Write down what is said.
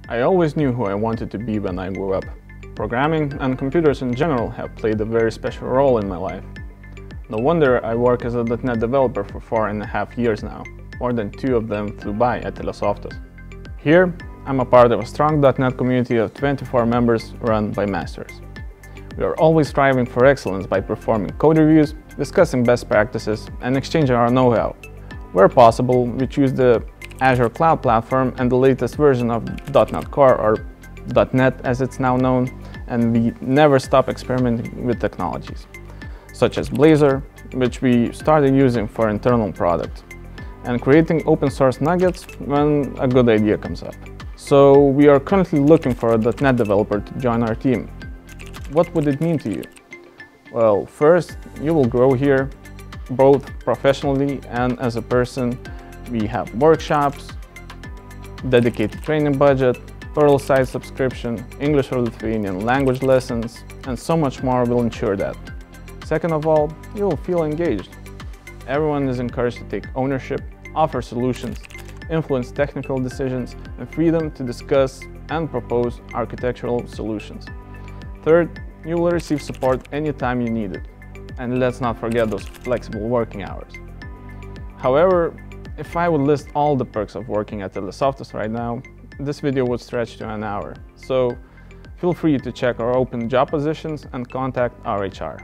I always knew who I wanted to be when I grew up. Programming and computers in general have played a very special role in my life. No wonder I work as a .NET developer for 4.5 years now. More than 2 of them flew by at TeleSoftas. Here, I'm a part of a strong .NET community of 24 members run by masters. We are always striving for excellence by performing code reviews, discussing best practices, and exchanging our know-how. Where possible, we choose the Azure Cloud Platform and the latest version of .NET Core, or .NET as it's now known, and we never stop experimenting with technologies, such as Blazor, which we started using for internal product, and creating open source nuggets when a good idea comes up. So we are currently looking for a .NET developer to join our team. What would it mean to you? Well, first, you will grow here, both professionally and as a person. We have workshops, dedicated training budget, Perl site subscription, English or Lithuanian language lessons, and so much more will ensure that. Second of all, you will feel engaged. Everyone is encouraged to take ownership, offer solutions, influence technical decisions, and freedom to discuss and propose architectural solutions. Third, you will receive support anytime you need it. And let's not forget those flexible working hours. However, if I would list all the perks of working at TeleSoftas right now, this video would stretch to an hour. So feel free to check our open job positions and contact our HR.